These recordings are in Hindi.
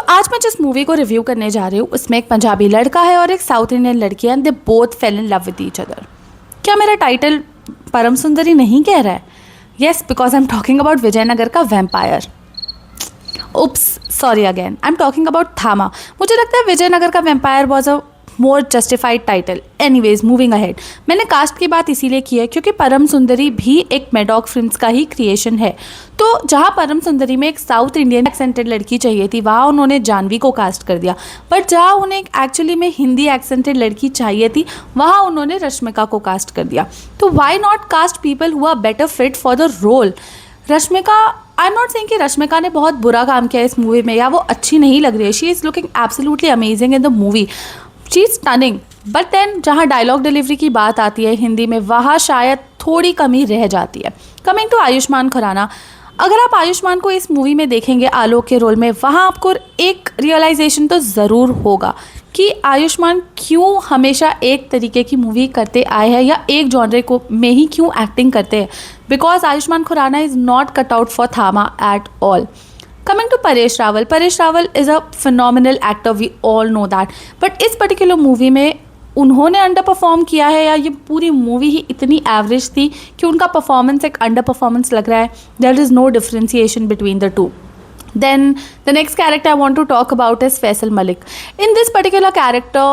तो आज मैं जिस मूवी को रिव्यू करने जा रही हूँ उसमें एक पंजाबी लड़का है और एक साउथ इंडियन लड़की है and they both fell in love with each other. क्या मेरा टाइटल परम सुंदरी नहीं कह रहा है? Yes, because I am talking about Vijayanagar का vampire. Oops, sorry again, I am talking about Thama. मुझे लगता है विजयनगर का vampire was a more justified title. Anyways, moving ahead. मैंने कास्ट की बात इसीलिए की है क्योंकि परम सुंदरी भी एक मेडॉक फिल्म्स का ही क्रिएशन है। तो जहाँ परम सुंदरी में एक साउथ इंडियन एक्सेंटेड लड़की चाहिए थी वहाँ उन्होंने जानवी को कास्ट कर दिया, बट जहाँ उन्हें एक्चुअली में हिंदी एक्सेंटेड लड़की चाहिए थी वहाँ उन्होंने रश्मिका को कास्ट कर दिया। तो why not cast people who are better fit for the role? Rashmika, I am not saying कि रश्मिका ने बहुत बुरा काम किया इस मूवी में या वो अच्छी नहीं लग रही है। She is looking absolutely amazing in the movie, she is stunning. But then जहाँ डायलॉग डिलीवरी की बात आती है हिंदी में वहाँ शायद थोड़ी कमी रह जाती है। कमिंग टू आयुष्मान खुराना, अगर आप आयुष्मान को इस मूवी में देखेंगे आलोक के रोल में, वहाँ आपको एक रियलाइजेशन तो ज़रूर होगा कि आयुष्मान क्यों हमेशा एक तरीके की मूवी करते आए हैं या एक जॉनरे को में ही क्यों एक्टिंग करते हैं। Because Ayushmann Khurrana is not cut out for Thama at all. Coming to Paresh Rawal is a phenomenal actor, we all know that. But इस पर्टिकुलर मूवी में उन्होंने अंडर परफॉर्म किया है या ये पूरी मूवी ही इतनी एवरेज थी कि उनका परफॉर्मेंस एक अंडर परफॉर्मेंस लग रहा है। There is no differentiation between the two. Then the next character I want to talk about is Faisal Malik. In this particular character,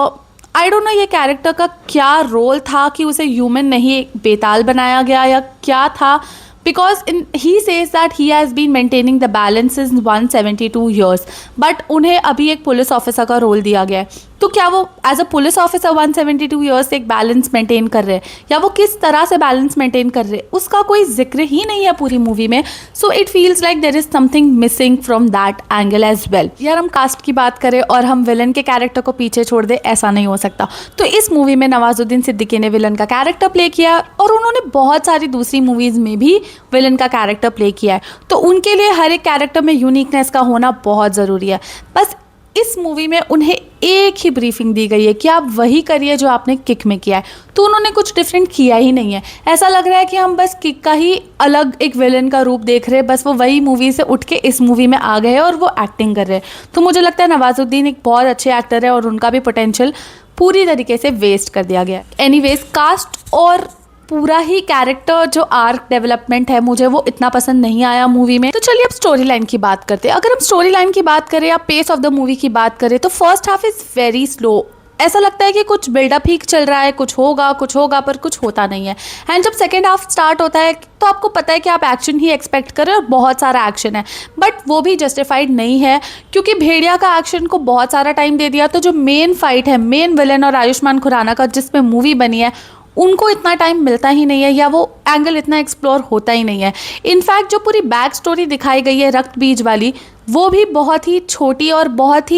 I don't know ये कैरेक्टर का क्या रोल था कि उसे ह्यूमन नहीं बेताल बनाया गया या क्या था, because he says that he has been maintaining the balance since 172 years, but उन्हें अभी एक पुलिस ऑफिसर का रोल दिया गया है। तो क्या वो as a police officer 172 years से एक बैलेंस मेंटेन कर रहे हैं या वो किस तरह से बैलेंस मेंटेन कर रहे हैं उसका कोई जिक्र ही नहीं है पूरी मूवी में। So it feels like there is something missing from that angle as well. यार हम कास्ट की बात करें और हम विलन के कैरेक्टर को पीछे छोड़ दे, ऐसा नहीं हो सकता। तो इस मूवी में नवाजुद्दीन सिद्दीकी ने विलन का कैरेक्टर प्ले किया और उन्होंने बहुत सारी दूसरी मूवीज़ में भी विलन का कैरेक्टर प्ले किया है। तो उनके लिए हर एक कैरेक्टर में यूनिकनेस का होना बहुत ज़रूरी है। बस इस मूवी में उन्हें एक ही ब्रीफिंग दी गई है कि आप वही करिए जो आपने किक में किया है, तो उन्होंने कुछ डिफरेंट किया ही नहीं है। ऐसा लग रहा है कि हम बस किक का ही अलग एक विलन का रूप देख रहे हैं, बस वो वही मूवी से उठ के इस मूवी में आ गए हैं और वो एक्टिंग कर रहे हैं। तो मुझे लगता है नवाजुद्दीन एक बहुत अच्छे एक्टर है और उनका भी पोटेंशियल पूरी तरीके से वेस्ट कर दिया गया। एनीवेज, कास्ट और पूरा ही कैरेक्टर जो आर्क डेवलपमेंट है मुझे वो इतना पसंद नहीं आया मूवी में। तो चलिए अब स्टोरी लाइन की बात करते हैं। अगर हम स्टोरी लाइन की बात करें या पेस ऑफ द मूवी की बात करें तो first half is very slow. ऐसा लगता है कि कुछ बिल्डअप ही चल रहा है, कुछ होगा पर कुछ होता नहीं है। एंड जब सेकेंड हाफ स्टार्ट होता है तो आपको पता है कि आप एक्शन ही एक्सपेक्ट करें और बहुत सारा एक्शन है, बट वो भी जस्टिफाइड नहीं है क्योंकि भेड़िया का एक्शन को बहुत सारा टाइम दे दिया। तो जो मेन फाइट है मेन विलन और आयुष्मान खुराना का जिसमें मूवी बनी है उनको इतना टाइम मिलता ही नहीं है या वो एंगल इतना एक्सप्लोर होता ही नहीं है। इनफैक्ट जो पूरी बैक स्टोरी दिखाई गई है रक्त बीज वाली वो भी बहुत ही छोटी और बहुत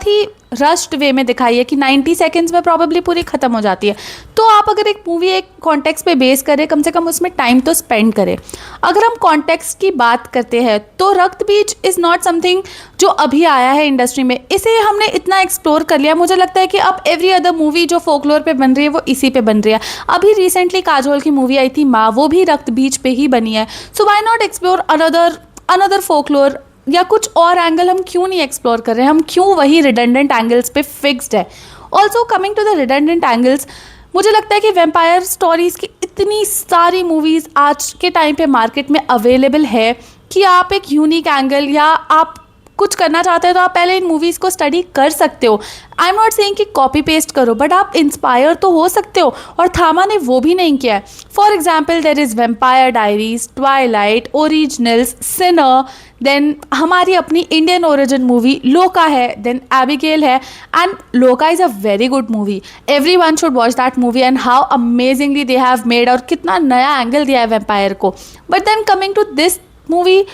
ही रश्ड वे में दिखाई है कि 90 सेकेंड्स में प्रॉबेबली पूरी ख़त्म हो जाती है। तो आप अगर एक मूवी एक कॉन्टेक्स्ट पे बेस करें, कम से कम उसमें टाइम तो स्पेंड करें। अगर हम कॉन्टेक्स्ट की बात करते हैं तो रक्त बीज इज़ नॉट समथिंग जो अभी आया है इंडस्ट्री में, इसे हमने इतना एक्सप्लोर कर लिया। मुझे लगता है कि अब एवरी अदर मूवी जो फोकलोर पे बन रही है वो इसी पे बन रही है। अभी रिसेंटली काजोल की मूवी आई थी माँ, वो भी रक्त बीज पे ही बनी है। So why not explore another folklore या कुछ और एंगल हम क्यों नहीं एक्सप्लोर कर रहे हैं? हम क्यों वही रिडंडेंट एंगल्स पे फिक्स्ड है? Also coming to the redundant angles, मुझे लगता है कि वैम्पायर स्टोरीज़ की इतनी सारी मूवीज़ आज के टाइम पे मार्केट में अवेलेबल है कि आप एक यूनिक एंगल या आप कुछ करना चाहते हैं तो आप पहले इन मूवीज़ को स्टडी कर सकते हो। आई एम नॉट सेइंग कि कॉपी पेस्ट करो, बट आप इंस्पायर तो हो सकते हो और थामा ने वो भी नहीं किया है। For example there is Vampire Diaries, Twilight, Originals, Sinner, then हमारी अपनी इंडियन ओरिजिन मूवी लोका है, देन एबिगेल है। And Lokah is a very good movie, every one should watch that movie and how amazingly they have made, और कितना नया एंगल दिया है वेम्पायर को। But then coming to this movie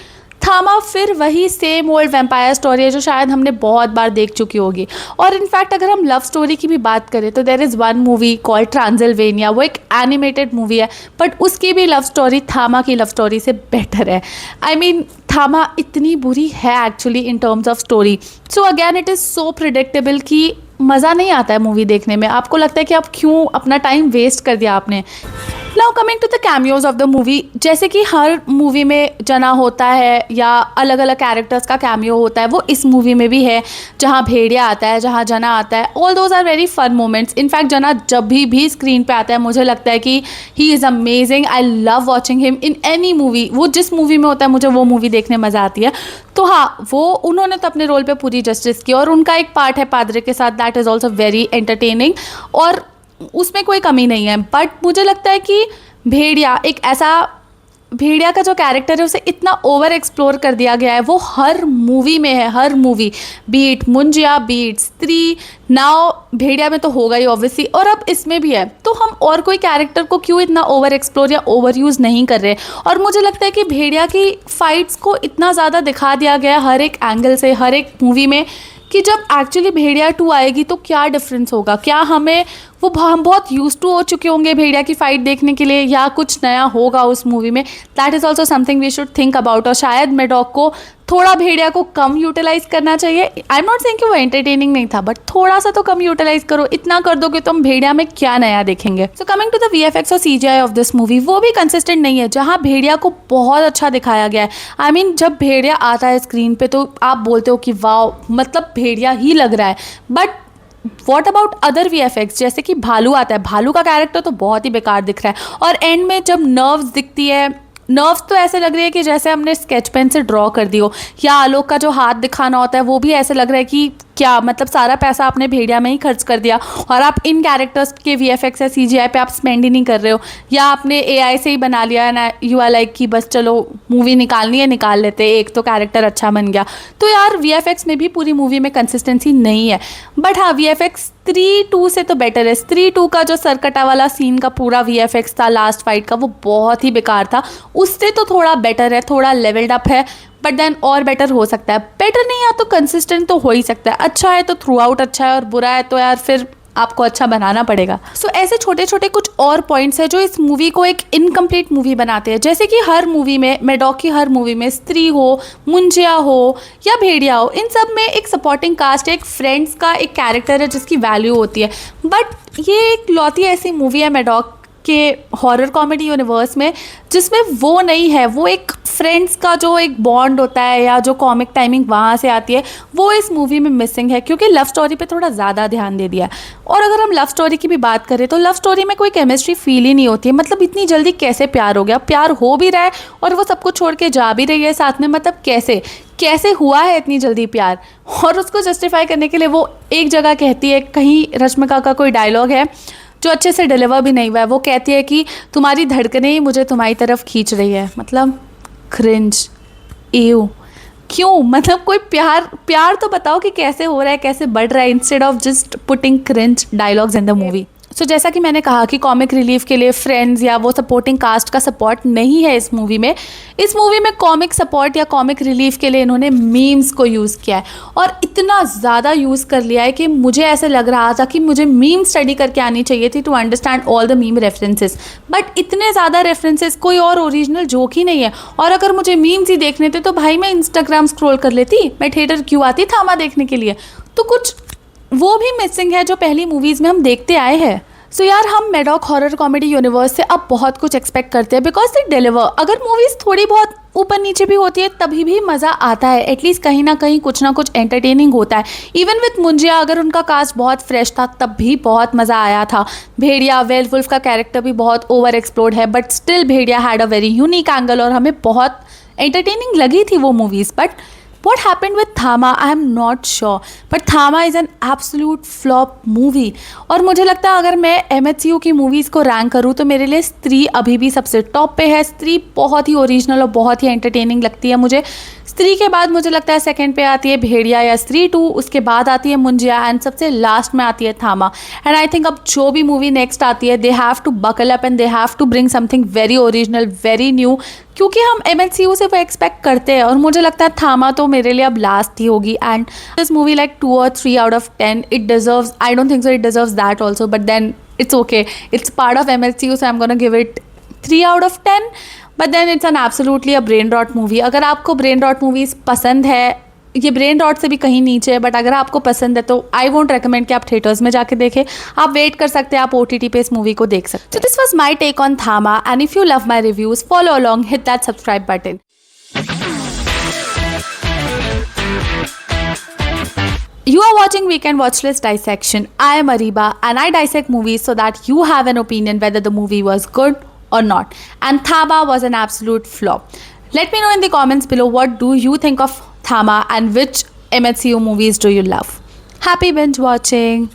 Thamma, फिर वही सेम ओल्ड वैम्पायर स्टोरी है जो शायद हमने बहुत बार देख चुकी होगी। और इनफैक्ट अगर हम लव स्टोरी की भी बात करें तो there is one movie called Transylvania, वो एक एनिमेटेड मूवी है बट उसकी भी लव स्टोरी थामा की लव स्टोरी से बेटर है। आई मीन थामा इतनी बुरी है actually in terms of story. So again it is so predictable कि मज़ा नहीं आता है मूवी देखने में। आपको लगता है कि आप क्यों अपना टाइम वेस्ट कर दिया आपने। Now coming to the cameos of the movie, जैसे कि हर मूवी में जना होता है या अलग अलग कैरेक्टर्स का कैमियो होता है, वो इस मूवी में भी है। जहाँ भेड़िया आता है, जहाँ जना आता है, all those are very fun moments. In fact Jana जब भी स्क्रीन पे आता है मुझे लगता है कि he is amazing. I love watching him in any movie. वो जिस मूवी में होता है मुझे वो मूवी देखने मज़ा आती है। तो हाँ, वो उन्होंने तो अपने रोल पे पूरी जस्टिस की, और उनका एक पार्ट है पादरे के साथ, that is also very entertaining, और उसमें कोई कमी नहीं है। बट मुझे लगता है कि भेड़िया का जो कैरेक्टर है उसे इतना ओवर एक्सप्लोर कर दिया गया है। वो हर मूवी में है, हर मूवी, बीट मुंजिया, बीट स्त्री, नाउ भेड़िया में तो होगा ही ऑब्वियसली, और अब इसमें भी है। तो हम और कोई कैरेक्टर को क्यों इतना ओवर एक्सप्लोर या ओवर यूज़ नहीं कर रहे। और मुझे लगता है कि भेड़िया की फाइट्स को इतना ज़्यादा दिखा दिया गया है हर एक एंगल से, हर एक मूवी में, कि जब एक्चुअली भेड़िया 2 आएगी तो क्या डिफरेंस होगा। क्या हम बहुत यूज टू हो चुके होंगे भेड़िया की फाइट देखने के लिए, या कुछ नया होगा उस मूवी में। That is also something we should think about. और शायद मेडॉक को थोड़ा भेड़िया को कम यूटिलाइज करना चाहिए। आई एम नॉट सेइंग कि वो एंटरटेनिंग नहीं था, बट थोड़ा सा तो कम यूटिलाइज करो। इतना कर दोगे तो हम भेड़िया में क्या नया देखेंगे। So coming to the VFX और CGI ऑफ दिस मूवी, वो भी कंसिस्टेंट नहीं है। जहाँ भेड़िया को बहुत अच्छा दिखाया गया है, आई मीन जब भेड़िया आता है स्क्रीन पे तो आप बोलते हो कि वाओ, मतलब भेड़िया ही लग रहा है। But what about other VFX, जैसे कि भालू आता है, भालू का कैरेक्टर तो बहुत ही बेकार दिख रहा है। और एंड में जब नर्व्स दिखती है, नर्व्स तो ऐसे लग रही है कि जैसे हमने स्केच पेन से ड्रॉ कर दी हो। या आलोक का जो हाथ दिखाना होता है वो भी ऐसे लग रहा है कि क्या, मतलब सारा पैसा आपने भेड़िया में ही खर्च कर दिया और आप इन कैरेक्टर्स के VFX या CGI पे आप स्पेंड ही नहीं कर रहे हो, या आपने AI से ही बना लिया ना। यू आर लाइक कि बस चलो मूवी निकालनी है निकाल लेते, एक तो कैरेक्टर अच्छा बन गया। तो यार VFX में भी पूरी मूवी में कंसिस्टेंसी नहीं है। बट हाँ, VFX स्त्री 2 से तो बेटर है। स्त्री 2 का जो सरकटा वाला सीन का पूरा VFX था लास्ट फाइट का, वो बहुत ही बेकार था। उससे तो थोड़ा बेटर है, थोड़ा लेवल्ड अप है, बट देन और बेटर हो सकता है। बेटर नहीं या तो कंसिस्टेंट तो हो ही सकता है। अच्छा है तो थ्रू आउट अच्छा है, और बुरा है तो यार फिर आपको अच्छा बनाना पड़ेगा। सो ऐसे छोटे छोटे कुछ और पॉइंट्स है जो इस मूवी को एक इनकम्प्लीट मूवी बनाते हैं। जैसे कि हर मूवी में, मेडॉक की हर मूवी में स्त्री हो, मुंजिया हो या भेड़िया हो, इन सब में एक सपोर्टिंग कास्ट, एक फ्रेंड्स का एक कैरेक्टर है जिसकी वैल्यू होती है। बट ये एक लौती ऐसी मूवी है मेडॉक के हॉरर कॉमेडी यूनिवर्स में जिसमें वो नहीं है। वो एक फ्रेंड्स का जो एक बॉन्ड होता है या जो कॉमिक टाइमिंग वहाँ से आती है, वो इस मूवी में मिसिंग है, क्योंकि लव स्टोरी पे थोड़ा ज़्यादा ध्यान दे दिया है। और अगर हम लव स्टोरी की भी बात करें तो लव स्टोरी में कोई केमिस्ट्री फील ही नहीं होती है। मतलब इतनी जल्दी कैसे प्यार हो गया, प्यार हो भी रहा है और वो सब कुछ छोड़ के जा भी रही है साथ में, मतलब कैसे हुआ है इतनी जल्दी प्यार। और उसको जस्टिफाई करने के लिए वो एक जगह कहती है, कहीं रश्मिका का कोई डायलॉग है जो अच्छे से डिलीवर भी नहीं हुआ है। वो कहती है कि तुम्हारी धड़कनें ही मुझे तुम्हारी तरफ खींच रही है। मतलब क्रिंज, एव, क्यों? मतलब कोई प्यार तो बताओ कि कैसे हो रहा है, कैसे बढ़ रहा है, instead of just putting cringe dialogues in the movie. So जैसा कि मैंने कहा कि कॉमिक रिलीफ के लिए फ्रेंड्स या वो सपोर्टिंग कास्ट का सपोर्ट नहीं है इस मूवी में। इस मूवी में कॉमिक सपोर्ट या कॉमिक रिलीफ के लिए इन्होंने मीम्स को यूज़ किया है, और इतना ज़्यादा यूज़ कर लिया है कि मुझे ऐसे लग रहा था कि मुझे मीम स्टडी करके आनी चाहिए थी to understand all the meme references. But इतने ज़्यादा रेफरेंसेस, कोई और ओरिजिनल जोक ही नहीं है। और अगर मुझे मीम्स ही देखने थे तो भाई मैं इंस्टाग्राम स्क्रॉल कर लेती, मैं थिएटर क्यों आती थामा देखने के लिए। तो कुछ वो भी मिसिंग है जो पहली मूवीज़ में हम देखते आए हैं। सो यार, हम मेडॉक हॉरर कॉमेडी यूनिवर्स से अब बहुत कुछ एक्सपेक्ट करते हैं, बिकॉज दे डिलीवर। अगर मूवीज़ थोड़ी बहुत ऊपर नीचे भी होती है तभी भी मज़ा आता है, एटलीस्ट कहीं ना कहीं कुछ ना कुछ एंटरटेनिंग होता है। इवन विथ मुंजिया, अगर उनका कास्ट बहुत फ्रेश था तब भी बहुत मज़ा आया था। भेड़िया, वेयरवुल्फ का कैरेक्टर भी बहुत ओवर एक्सप्लोर्ड है, but still Bhediya had a very unique angle और हमें बहुत एंटरटेनिंग लगी थी वो movies. But what happened with Thama, I am not sure, but Thama is an absolute flop movie। और मुझे लगता है अगर मैं MHCU की मूवीज़ को रैंक करूँ तो मेरे लिए स्त्री अभी भी सबसे टॉप पे है। स्त्री बहुत ही ओरिजिनल और बहुत ही एंटरटेनिंग लगती है मुझे। स्त्री के बाद मुझे लगता है सेकंड पे आती है भेड़िया या स्त्री 2, उसके बाद आती है मुंजिया, एंड सबसे लास्ट में आती है थामा। एंड आई थिंक अब जो भी मूवी नेक्स्ट आती है, they have to buckle up and they have to bring something very original, very new, क्योंकि हम MHCU से वो एक्सपेक्ट करते हैं। और मुझे लगता है थामा तो मेरे लिए अब लास्ट ही होगी। And this movie like 2 or 3 out of 10, it deserves, I don't think so it deserves that also, but then it's okay, it's part of MHCU, so I'm gonna give it 3 out of 10, but then it's an absolutely a brain rot movie। अगर आपको brain rot movies पसंद है ये ब्रेन रॉट से भी कहीं नीचे है, बट अगर आपको पसंद है तो आई वोंट रेकमेंड कि आप थिएटर्स में जाके देखें. आप वेट कर सकते हैं, आप OTT पे इस मूवी को देख सकते हैं. So this was my take on Thama, and if you love my reviews, follow along, hit that subscribe button. You are watching Weekend Watchlist Dissection. I am Ariba and I dissect movies so that you have an opinion whether the movie was good or not. And Thama was an absolute flop. Let me know in the comments below, what do you think of Thama and which MHCU movies do you love? Happy binge watching.